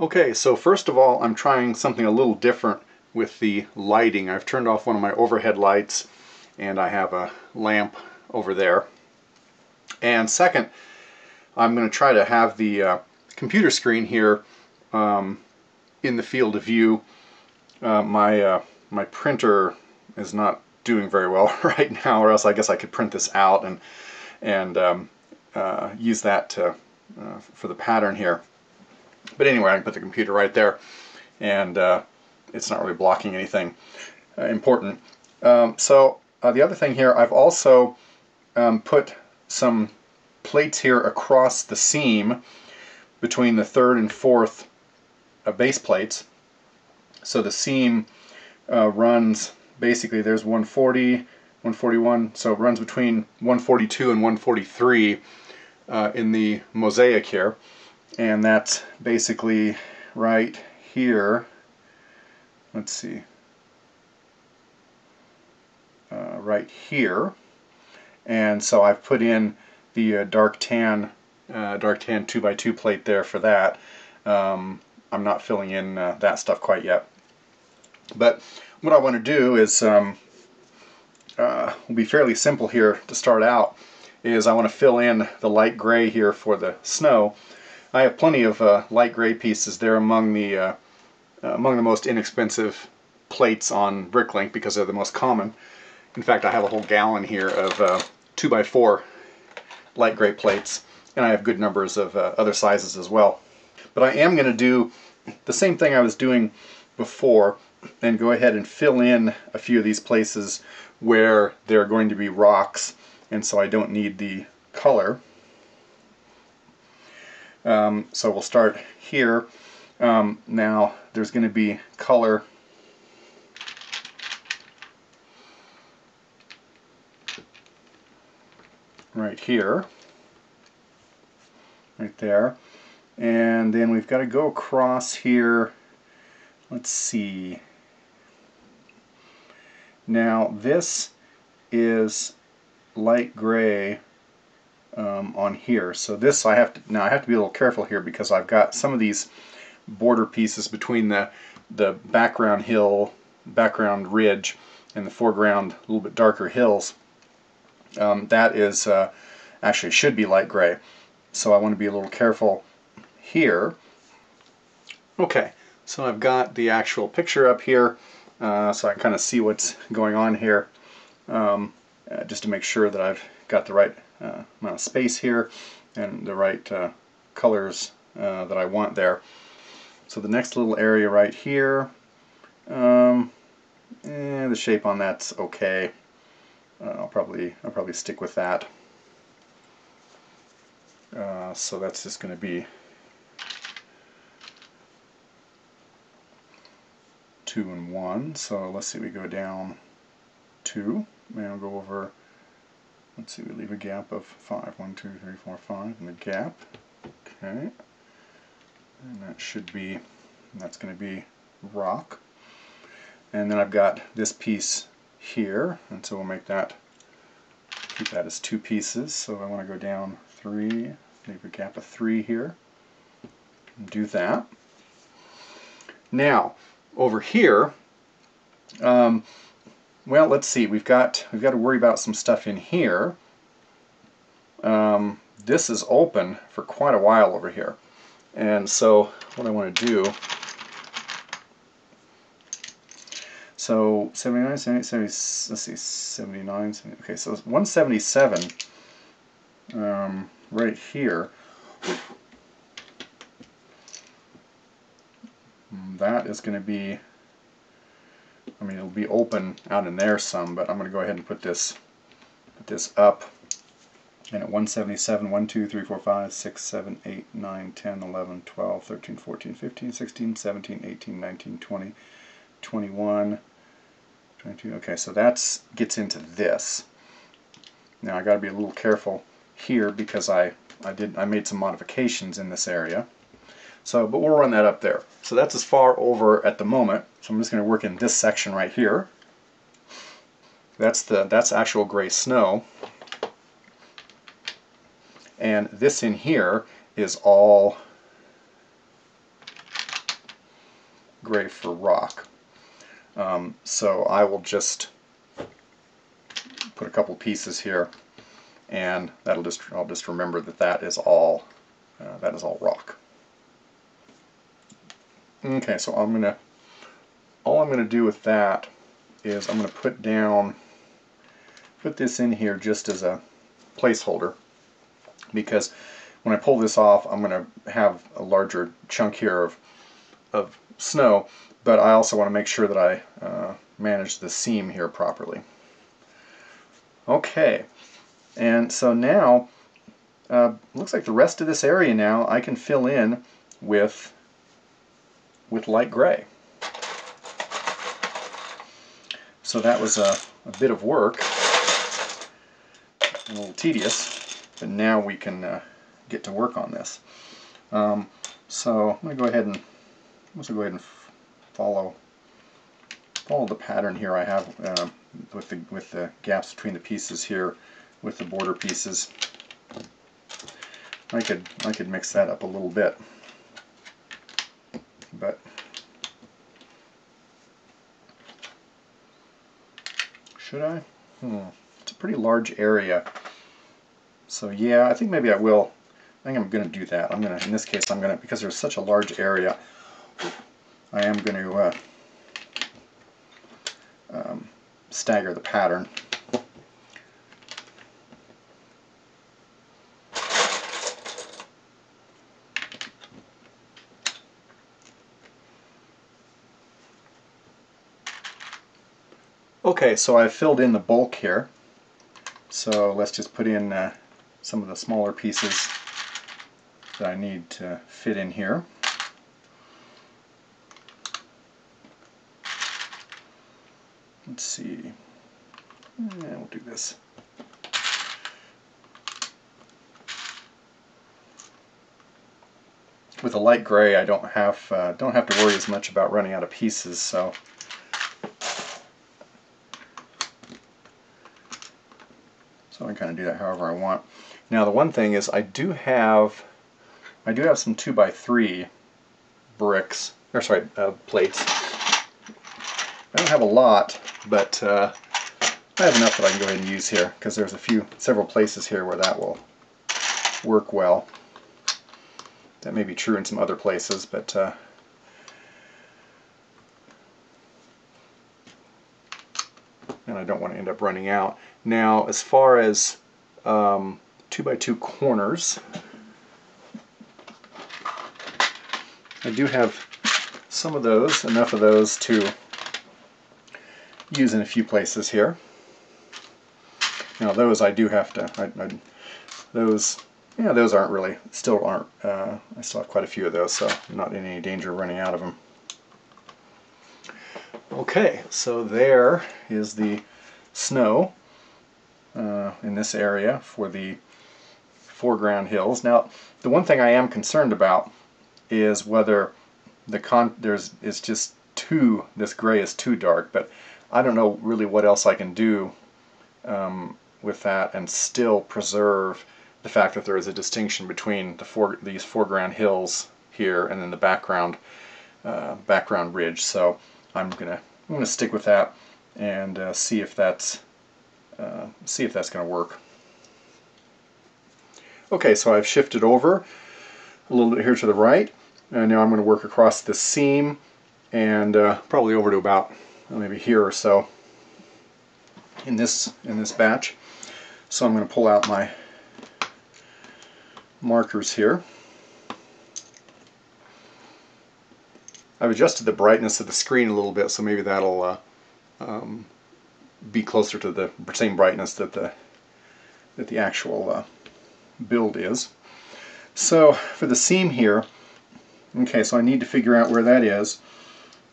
Okay, so first of all, I'm trying something a little different with the lighting. I've turned off one of my overhead lights and I have a lamp over there. And second, I'm going to try to have the computer screen here in the field of view. My printer is not doing very well right now, or else I guess I could print this out and use that for the pattern here. But anyway, I can put the computer right there, and it's not really blocking anything important. So the other thing here, I've also put some plates here across the seam between the third and fourth base plates. So the seam runs, basically there's 140, 141, so it runs between 142 and 143 in the mosaic here. And that's basically right here. Let's see. Right here. And so I've put in the dark tan 2x2 plate there for that. I'm not filling in that stuff quite yet. But what I want to do is, will be fairly simple here to start out, is I want to fill in the light gray here for the snow. I have plenty of light gray pieces. They're among the most inexpensive plates on Bricklink because they're the most common. In fact, I have a whole gallon here of 2x4 light gray plates, and I have good numbers of other sizes as well. But I am going to do the same thing I was doing before and go ahead and fill in a few of these places where there are going to be rocks, and so I don't need the color. So we'll start here. Now there's going to be color right here, right there, and then we've got to go across here. Let's see. Now this is light gray on here, so this I have to be a little careful here because I've got some of these border pieces between the background ridge and the foreground a little bit darker hills. That is actually should be light gray, so I want to be a little careful here. Okay, so I've got the actual picture up here, so I can kind of see what's going on here, just to make sure that I've got the right amount of space here and the right colors that I want there. So the next little area right here, the shape on that's okay. I'll probably stick with that. So that's just going to be 2 and 1. So let's see, we go down 2, and I'll go over. Let's see, we leave a gap of 5. 1, 2, 3, 4, 5 in the gap. Okay. And that should be, that's going to be rock. And then I've got this piece here, and so we'll make that, keep that as 2 pieces. So I want to go down 3, leave a gap of 3 here, and do that. Now, over here, well, let's see, we've got to worry about some stuff in here. This is open for quite a while over here, and so what I want to do, so 79, 78, 70, let's see, 79, 70, okay, so 177 right here. That is going to be, I mean, it'll be open out in there some, but I'm going to go ahead and put this up. And at 177, 1, 2, 3, 4, 5, 6, 7, 8, 9, 10, 11, 12, 13, 14, 15, 16, 17, 18, 19, 20, 21, 22. Okay, so that gets into this. Now I got to be a little careful here because I made some modifications in this area. So, but we'll run that up there. So that's as far over at the moment. So I'm just going to work in this section right here. That's actual gray snow. And this in here is all gray for rock. So I will just put a couple pieces here, and I'll just remember that that is all rock. Okay, so all I'm gonna do with that is I'm gonna put this in here just as a placeholder, because when I pull this off, I'm gonna have a larger chunk here of snow, but I also want to make sure that I manage the seam here properly. Okay, and so now looks like the rest of this area now I can fill in with light gray. So that was a bit of work, a little tedious, but now we can get to work on this. So I'm going to go ahead and follow the pattern here I have with the gaps between the pieces here with the border pieces. I could mix that up a little bit, but should I? It's a pretty large area, so yeah, I think maybe I will. I think I'm going to do that. In this case, because there's such a large area, I am going to stagger the pattern. Okay, so I've filled in the bulk here, so let's just put in some of the smaller pieces that I need to fit in here. Let's see, we'll do this. With a light gray, I don't have to worry as much about running out of pieces, so I can kind of do that however I want. Now the one thing is I do have some 2x3 bricks, or sorry, plates. I don't have a lot, but I have enough that I can go ahead and use here, because there's several places here where that will work well. That may be true in some other places, but and I don't want to end up running out. Now, as far as 2x2 corners, I do have some of those, enough of those to use in a few places here. Now those I do have to, those aren't really, I still have quite a few of those, so I'm not in any danger of running out of them. Okay, so there is the snow in this area for the foreground hills. Now, the one thing I am concerned about is whether this gray is too dark, but I don't know really what else I can do with that and still preserve the fact that there is a distinction between these foreground hills here and then the background ridge. So I'm gonna stick with that and see if that's going to work. Okay, so I've shifted over a little bit here to the right, and now I'm going to work across the seam and probably over to about maybe here or so in this batch. So I'm going to pull out my markers here. I've adjusted the brightness of the screen a little bit, so maybe that'll be closer to the same brightness that the actual build is. So for the seam here, okay, so I need to figure out where that is.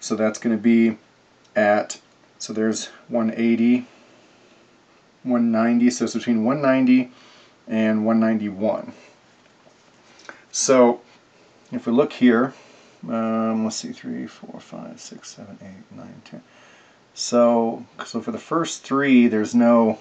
So that's going to be so there's 180, 190, so it's between 190 and 191. So if we look here, let's see, 3, 4, 5, 6, 7, 8, 9, 10. So for the first three, there's no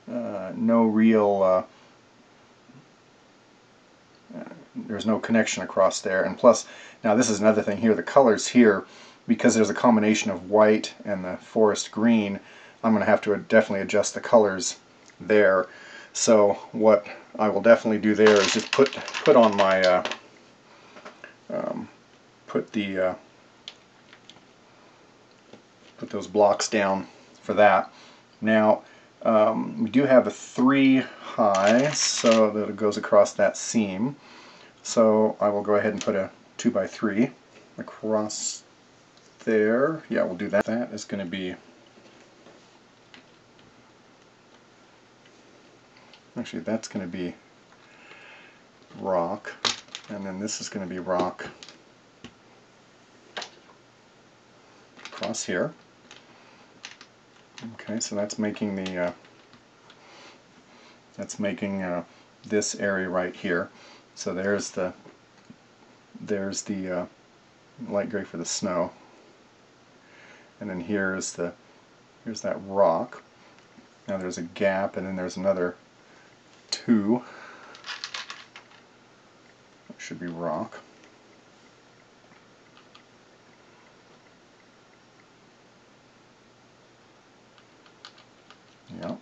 real there's no connection across there. And plus, now this is another thing here, the colors here, because there's a combination of white and the forest green, I'm going to have to definitely adjust the colors there. So what I will definitely do there is just put on my put those blocks down for that. Now we do have a 3 high, so that it goes across that seam. So I will go ahead and put a 2x3 across there. Yeah, we'll do that. That is going to be, actually that's going to be rock, and then this is going to be rock across here. Okay, so that's making the this area right here. So there's the light gray for the snow, and then here's that rock. Now there's a gap, and then there's another 2. That should be rock. Yep.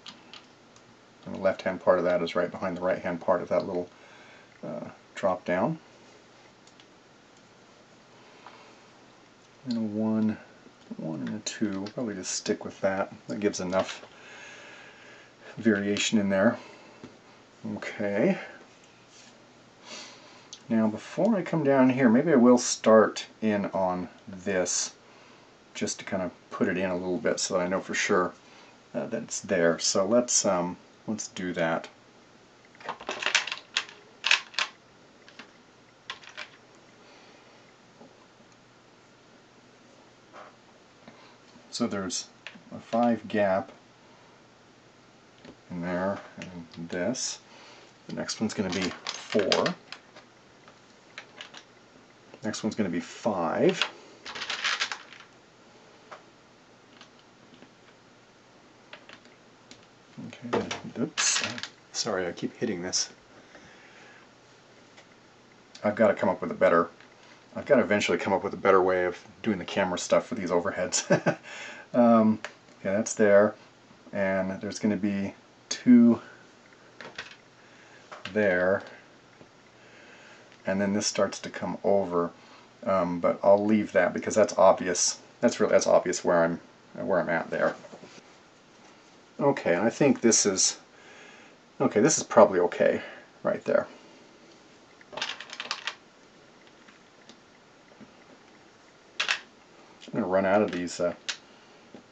And the left-hand part of that is right behind the right-hand part of that little drop down. And a 1 and a 2. We'll probably just stick with that. That gives enough variation in there. Okay. Now before I come down here, maybe I will start in on this just to kind of put it in a little bit so that I know for sure that it's there. So let's do that. So there's a 5 gap in there, and this. The next one's going to be 4. Next one's going to be 5. Okay, oops. Sorry, I keep hitting this. I've got to come up with a better, I've got to eventually come up with a better way of doing the camera stuff for these overheads. Okay, that's there, and there's going to be 2 there, and then this starts to come over, but I'll leave that because that's obvious. That's obvious where I'm at there. Okay, and I think this is okay. This is probably okay right there. I'm going to run out of these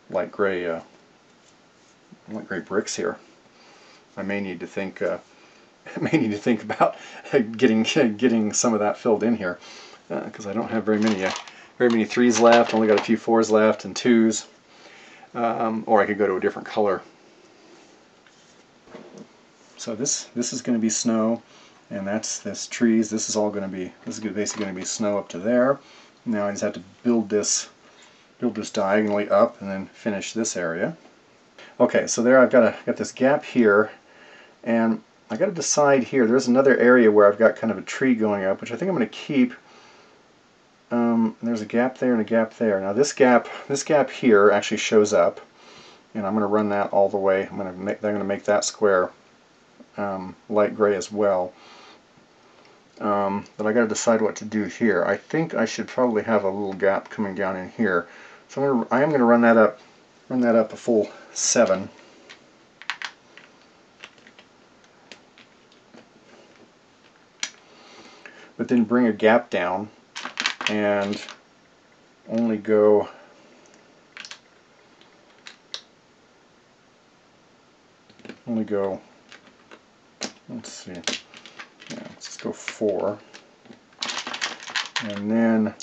light gray bricks here. I may need to think about getting some of that filled in here because I don't have very many 3s left. Only got a few 4s left and 2s, or I could go to a different color. So this is going to be snow, and this trees. This is basically going to be snow up to there. Now I just have to build this diagonally up and then finish this area. Okay, so there I've got this gap here, and I got to decide here. There's another area where I've got kind of a tree going up, which I think I'm going to keep. There's a gap there and a gap there. Now this gap here actually shows up, and I'm going to run that all the way. I'm going to make that square light gray as well. But I got to decide what to do here. I think I should probably have a little gap coming down in here. So I am going to run that up a full 7. But then bring a gap down and only go let's see, yeah, let's just go 4, and then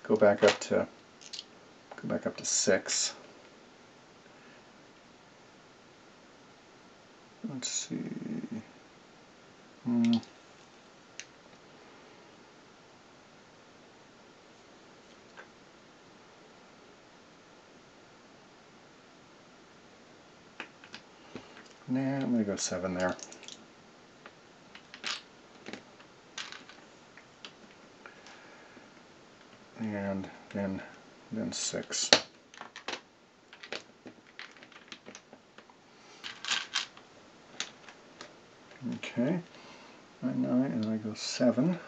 go back up to 6. Let's see. Nah, I'm going to go 7 there. and then 6. Okay, 9, 9, and then I go 7.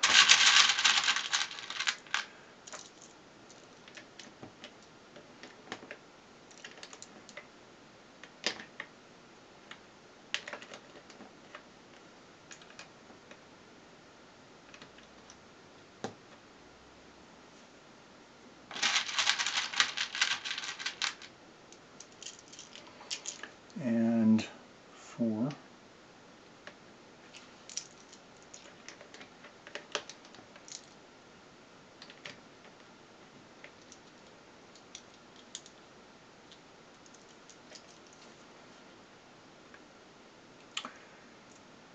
And 4.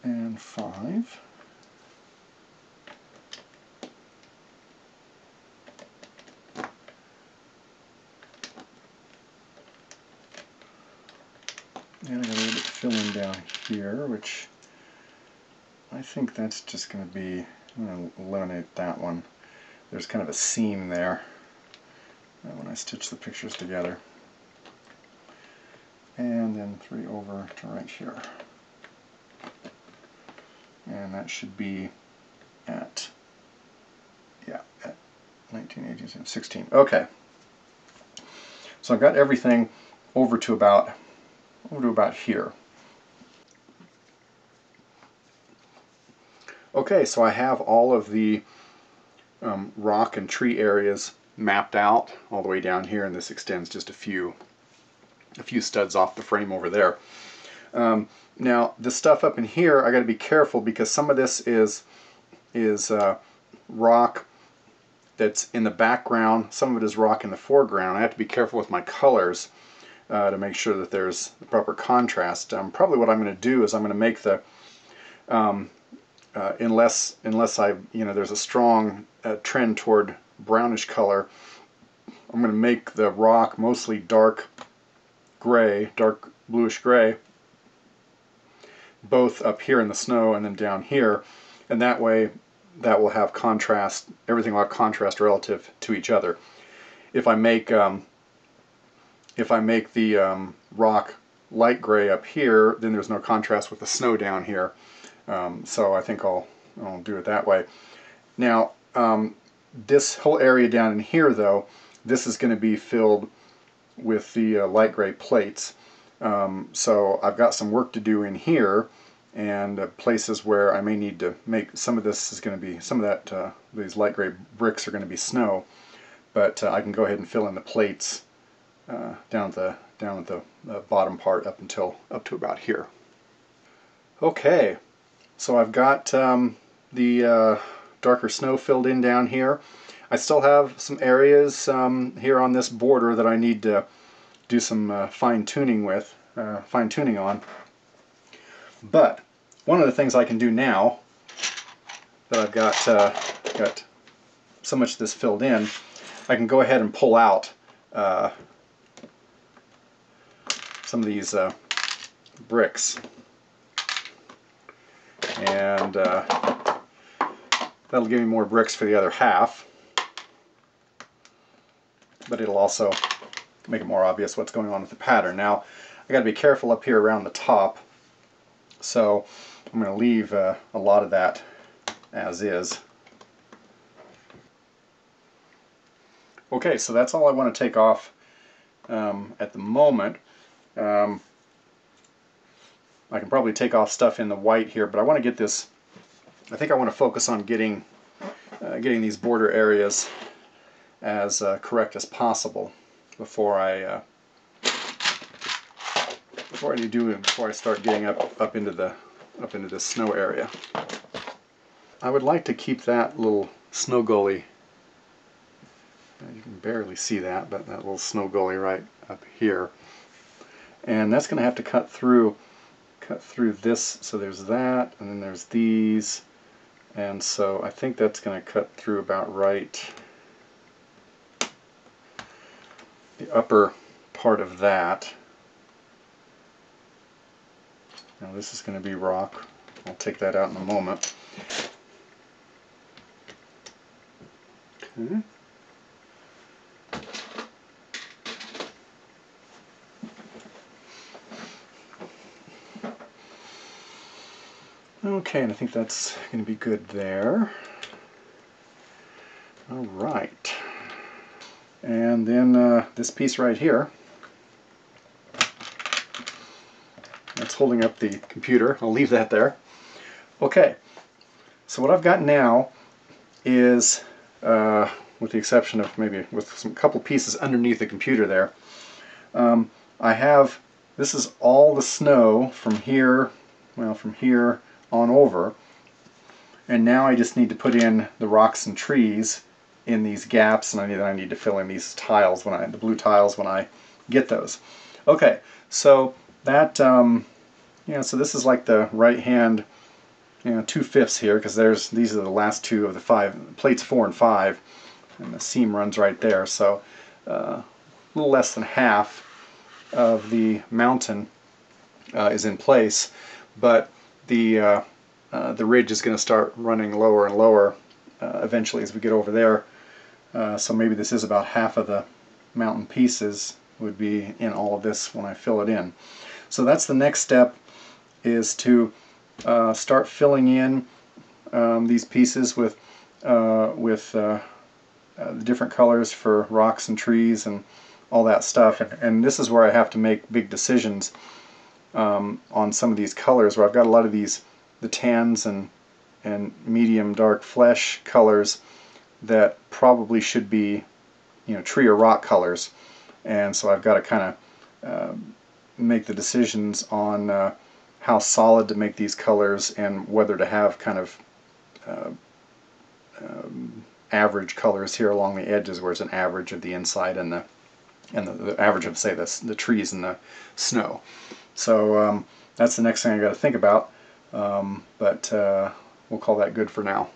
And 5. And I got a little bit of filling down here, which I think that's just going to be, I'm going to eliminate that one. There's kind of a seam there when I stitch the pictures together. And then 3 over to right here. And that should be at, yeah, at 19, 18, 16. Okay. So I've got everything over to about here. Okay, so I have all of the rock and tree areas mapped out all the way down here, and this extends just a few studs off the frame over there. Now the stuff up in here, I got to be careful because some of this is rock that's in the background, some of it is rock in the foreground. I have to be careful with my colors to make sure that there's the proper contrast. Probably what I'm going to do is I'm going to make the unless there's a strong trend toward brownish color, I'm going to make the rock mostly dark gray, dark bluish gray, both up here in the snow and then down here, and that way that will have contrast. Everything will have contrast relative to each other. If I make the rock light gray up here, then there's no contrast with the snow down here. So I think I'll do it that way. Now this whole area down in here, though, this is going to be filled with the light gray plates. So I've got some work to do in here, and places where I may need to make some of this is going to be these light gray bricks are going to be snow, but I can go ahead and fill in the plates down at the bottom part up to about here. Okay, so I've got the darker snow filled in down here. I still have some areas here on this border that I need to do some fine-tuning on. But one of the things I can do now that I've got so much of this filled in, I can go ahead and pull out some of these bricks, and that'll give me more bricks for the other half, but it'll also make it more obvious what's going on with the pattern. Now I got to be careful up here around the top, so I'm going to leave a lot of that as is. Okay, so that's all I want to take off at the moment. I can probably take off stuff in the white here, but I want to get this, I think I want to focus on getting these border areas as correct as possible before I start getting up into this snow area. I would like to keep that little snow gully, you can barely see that, but that little snow gully right up here, and that's going to have to cut through this. So there's that, and then there's these, and so I think that's going to cut through about right the upper part of that. Now this is going to be rock. I'll take that out in a moment. Okay. Okay, and I think that's going to be good there. All right. And then this piece right here, that's holding up the computer. I'll leave that there. Okay, so what I've got now is, with the exception of maybe with some couple pieces underneath the computer there, I have, this is all the snow from here, well, from here on over, and now I just need to put in the rocks and trees in these gaps, and I need to fill in these tiles when the blue tiles when I get those. Okay, so that so this is like the right hand 2/5 here, because these are the last two of the 5 plates, 4 and 5, and the seam runs right there. So a little less than half of the mountain is in place, but the ridge is going to start running lower and lower eventually as we get over there. So maybe this is about half of the mountain pieces would be in all of this when I fill it in. So that's the next step, is to start filling in these pieces with the different colors for rocks and trees and all that stuff. And this is where I have to make big decisions on some of these colors, where I've got a lot of these, the tans and medium dark flesh colors that probably should be, tree or rock colors. And so I've got to kind of make the decisions on how solid to make these colors, and whether to have kind of average colors here along the edges, where it's an average of the inside and the average of, say, the trees and the snow. So that's the next thing I got to think about, but we'll call that good for now.